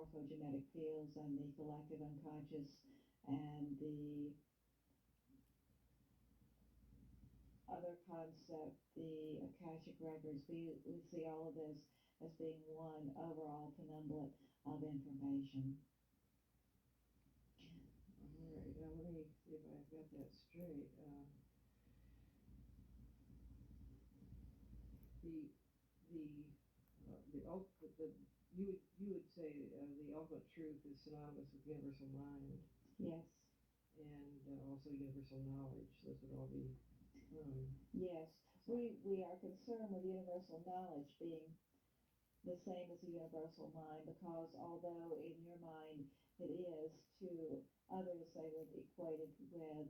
morphogenetic fields and the collective unconscious and the other concept, the Akashic records, we see all of this as being one overall penumbra of information. All right, now let me see if I've got that straight. You would say the ultimate truth is synonymous with universal mind. Yes. And also universal knowledge. Those would all be. Yes, we are concerned with universal knowledge being the same as the universal mind, because although in your mind it is, to others they would equate it with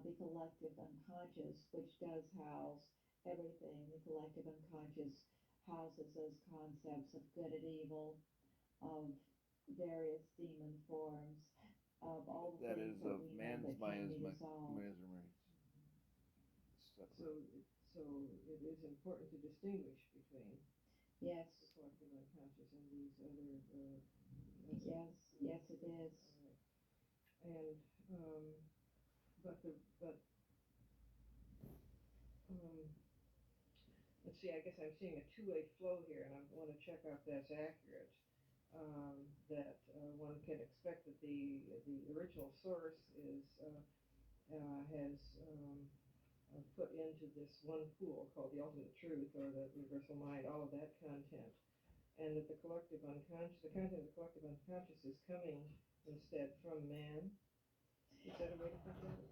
the collective unconscious, which does house everything. The collective unconscious houses those concepts of good and evil, of various demon forms, of all the things that we know that can be dissolved. So it is important to distinguish between yes, the collective unconscious and these other. Yes, it is. Right. And let's see. I guess I'm seeing a two-way flow here, and I want to check out that's accurate. That one can expect that the original source has put into this one pool called the ultimate truth or the universal mind, all of that content, and that the collective unconscious, the content of the collective unconscious is coming instead from man. Is that a way to think about it?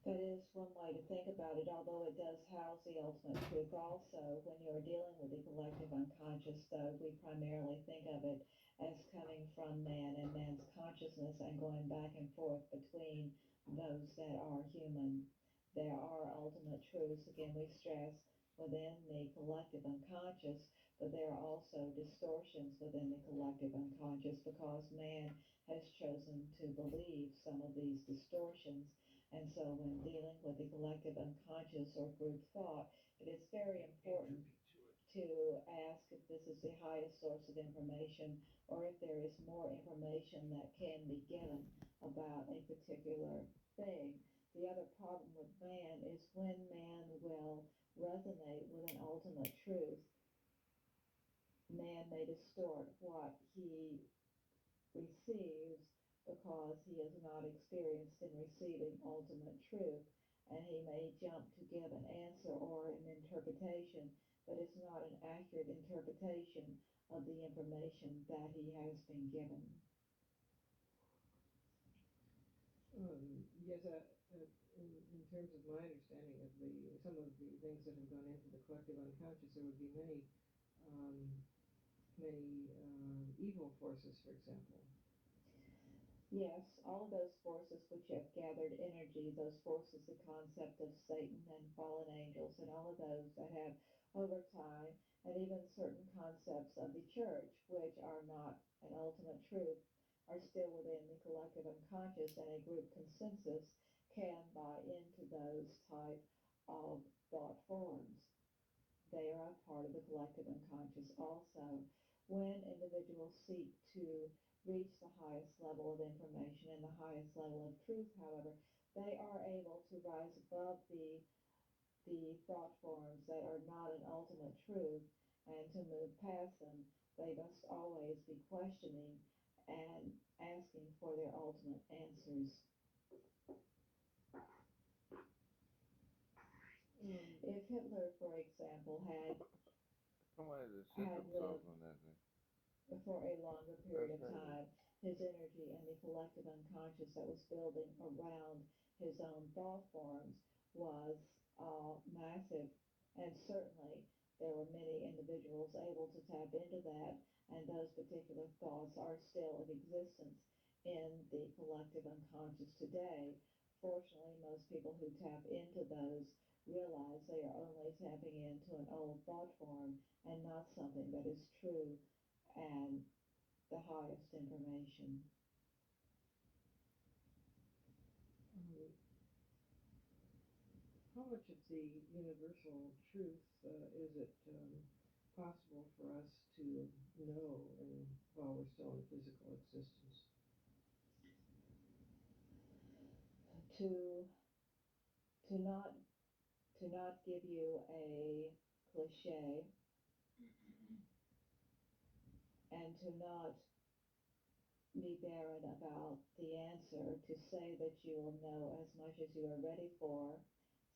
That is one way to think about it, although it does house the ultimate truth also. When you're dealing with the collective unconscious, though, we primarily think of it as coming from man and man's consciousness and going back and forth between those that are human. There are ultimate truths, again, we stress, within the collective unconscious, but there are also distortions within the collective unconscious because man has chosen to believe some of these distortions. And so when dealing with the collective unconscious or group thought, it is very important to ask if this is the highest source of information or if there is more information that can be given about a particular thing. The other problem with man is when man will resonate with an ultimate truth, man may distort what he receives because he is not experienced in receiving ultimate truth, and he may jump to give an answer or an interpretation, but it's not an accurate interpretation of the information that he has been given. Yes, in terms of my understanding of some of the things that have gone into the collective unconscious, there would be many evil forces, for example. Yes, all of those forces which have gathered energy, those forces, the concept of Satan and fallen angels and all of those that have over time, and even certain concepts of the church which are not an ultimate truth, are still within the collective unconscious, and a group consensus can buy into those type of thought forms. They are a part of the collective unconscious also. When individuals seek to reach the highest level of information and the highest level of truth, however, they are able to rise above the thought forms that are not an ultimate truth, and to move past them, they must always be questioning and asking for their ultimate answers. If Hitler, for example, had lived for a longer period of time, his energy and the collective unconscious that was building around his own thought forms was massive, and certainly there were many individuals able to tap into that, and those particular thoughts are still in existence in the collective unconscious today. Fortunately, most people who tap into those realize they are only tapping into an old thought form and not something that is true and the highest information. How much of the universal truth is it possible for us to know, and while we're still in physical existence. To not give you a cliche and to not be barren about the answer, to say that you will know as much as you are ready for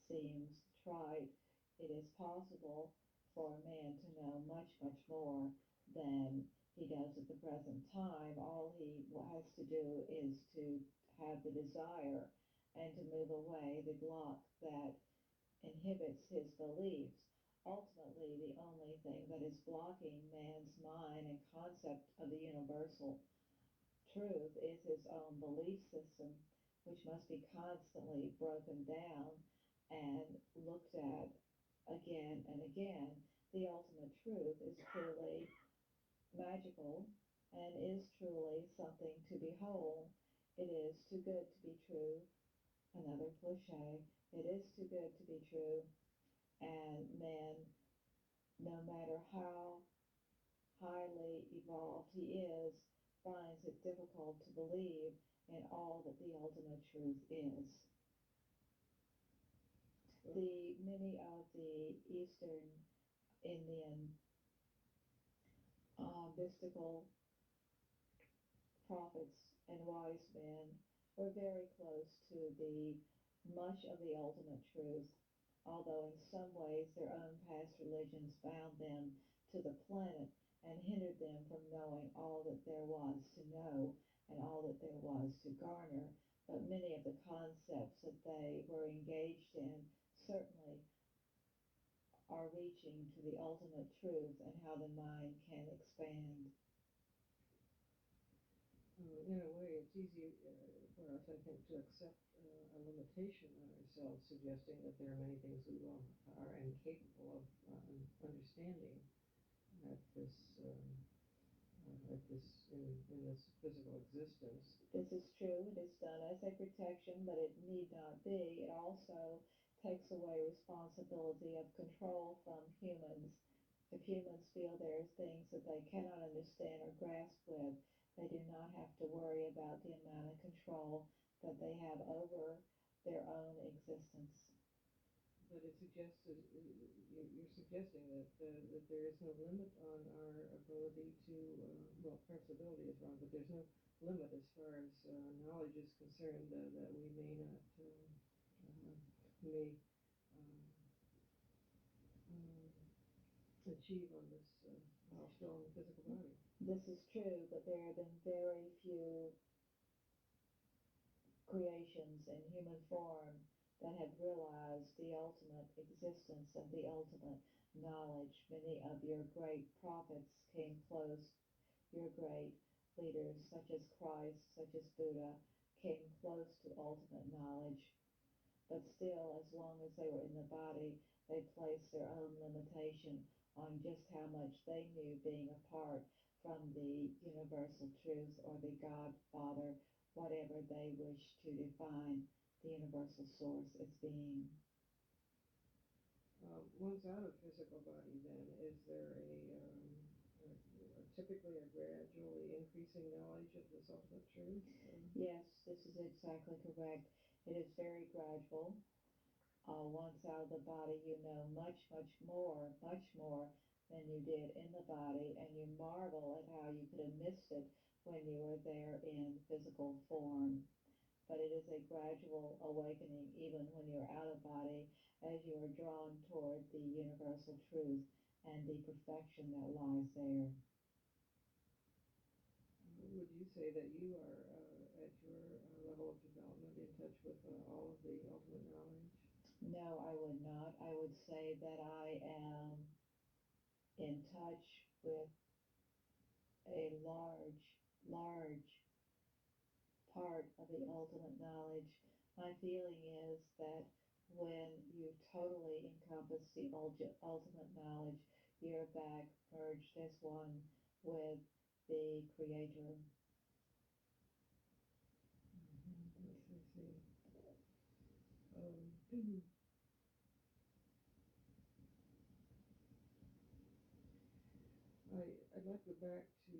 seems trite. It is possible for a man to know much, much more than he does at the present time. All he has to do is to have the desire and to move away the block that inhibits his beliefs. Ultimately, the only thing that is blocking man's mind and concept of the universal truth is his own belief system, which must be constantly broken down and looked at again and again. The ultimate truth is truly magical and is truly something to behold. It is too good to be true. Another cliche. It is too good to be true. And man, no matter how highly evolved he is, finds it difficult to believe in all that the ultimate truth is. Many of the Eastern Indian mystical prophets and wise men were very close to much of the ultimate truth, although in some ways their own past religions bound them to the planet and hindered them from knowing all that there was to know and all that there was to garner. But many of the concepts that they were engaged in certainly are reaching to the ultimate truth and how the mind can expand. In a way, it's easy for us, I think, to accept a limitation on ourselves, suggesting that there are many things we are incapable of understanding at this in this physical existence. This is true. It is done as a protection, but it need not be. It also takes away responsibility of control from humans. If humans feel there are things that they cannot understand or grasp with, they do not have to worry about the amount of control that they have over their own existence. But it suggests you're suggesting that there is no limit on our ability to well, perhaps ability is wrong, but there's no limit as far as knowledge is concerned that we may not achieve on this while still in the physical body. This is true, but there have been very few creations in human form that have realized the ultimate existence and the ultimate knowledge. Many of your great prophets came close. Your great leaders, such as Christ, such as Buddha, came close to ultimate knowledge. But still, as long as they were in the body, they placed their own limitation on just how much they knew, being apart from the universal truth or the God Father, whatever they wish to define the universal source as being. Once out of physical body, then, is there typically a gradually increasing knowledge of this ultimate truth? Yes, this is exactly correct. It is very gradual. Once out of the body, you know much more than you did in the body, and you marvel at how you could have missed it when you were there in physical form. But it is a gradual awakening even when you're out of body, as you are drawn toward the universal truth and the perfection that lies there. Would you say that you are at your level of development in touch with all of the ultimate knowledge? No, I would not. I would say that I am in touch with a large part of the ultimate knowledge. My feeling is that when you totally encompass the ultimate knowledge, you're back merged as one with the Creator. I see. I'd like to go back to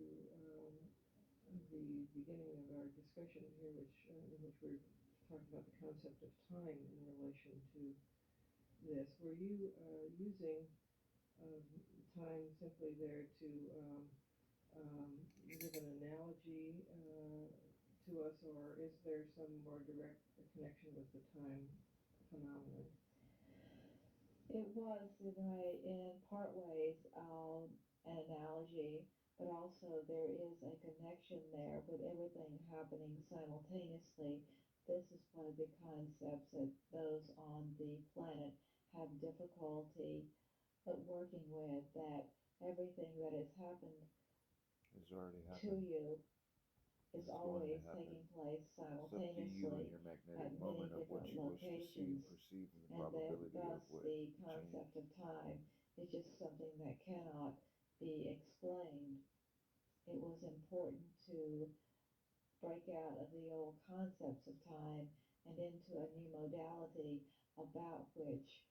the beginning of our discussion here, in which we're talking about the concept of time in relation to this, were you using time simply there to give an analogy to us, or is there some more direct connection with the time phenomenon? It was, in part ways, an analogy, but also there is a connection there with everything happening simultaneously. This is one of the concepts that those on the planet have difficulty working with, that everything that has happened It's already to happened. you is It's going to always happen. taking place It's up to you simultaneously and your magnetic at many moment of what different you wish to see and locations, perceive, and the and that probability thus of what the you change. concept of time is just something that cannot be explained. It was important to break out of the old concepts of time and into a new modality about which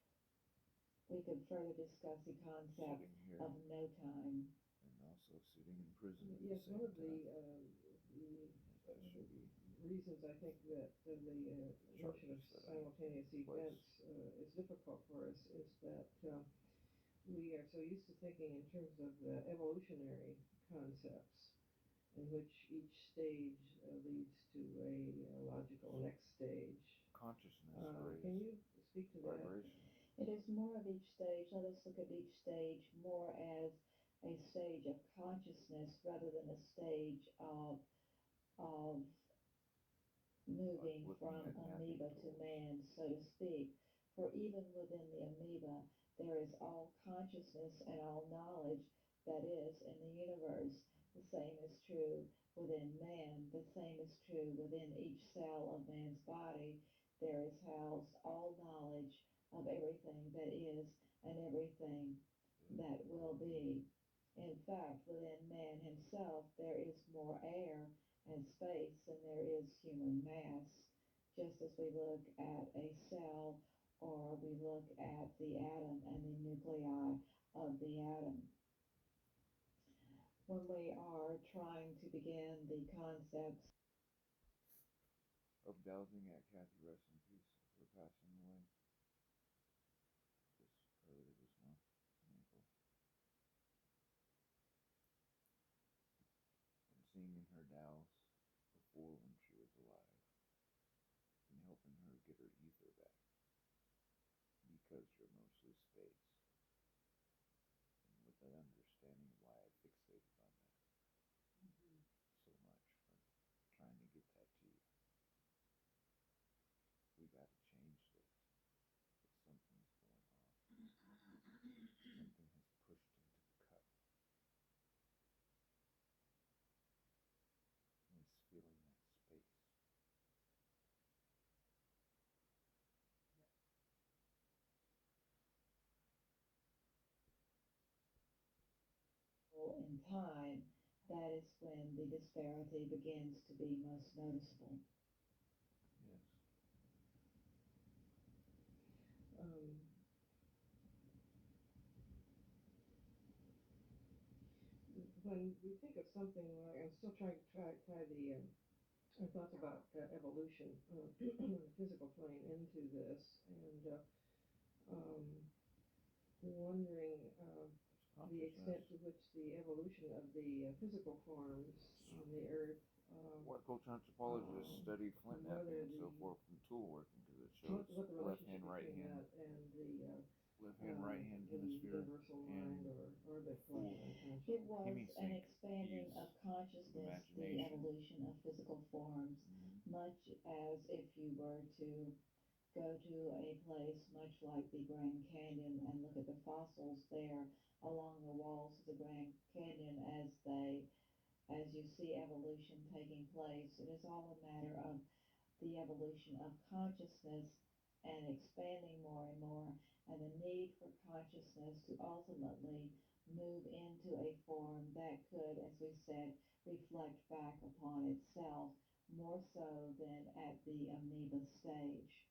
we could further discuss the concept Sitting here of no time. and also sitting in prison at Yes, the one same of the time. That should be reasons I think that the notion of simultaneous events is difficult for us is that we are so used to thinking in terms of evolutionary concepts, in which each stage leads to a logical next stage. consciousness Can raised you speak to that? vibration. It is more of each stage. Let us look at each stage more as a stage of consciousness rather than a stage of moving Like from looking at amoeba mapping to tools. man, so to speak. For even within the amoeba, there is all consciousness and all knowledge that is in the universe. The same is true within man. The same is true within each cell of man's body. There is housed all knowledge of everything that is and everything that will be. In fact, within man himself, there is more air and space than there is human mass. Just as we look at a cell or we look at the atom and the nuclei of the atom. When we are trying to begin the concepts Of dowsing at Kathy, rest in peace, for passing away just earlier this month in April. And seeing in her douse before when she was alive and helping her get her ether back, because you're mostly space. And with that understanding of why I fixated on that so much for trying to get that to you. We got to change this. But something's going on. Something has pushed into the cup. And it's feeling that space. in time, that is when the disparity begins to be most noticeable. Yes. When we think of something like, I'm still trying to tie the our thoughts about evolution on the physical plane into this, and wondering the extent to which the evolution of the physical forms on the Earth. What culture anthropologists study flint napping and so forth from tool working, because it shows what the left relationship hand, right between hand, that and the right hand the hemisphere, universal mind or the full collective It unconscious. was an hemisync expanding use of consciousness, the imagination. evolution of physical forms, much as if you were to go to a place much like the Grand Canyon and look at the fossils there along the walls of the Grand Canyon as you see evolution taking place. It is all a matter of the evolution of consciousness and expanding more and more, and the need for consciousness to ultimately move into a form that could, as we said, reflect back upon itself more so than at the amoeba stage.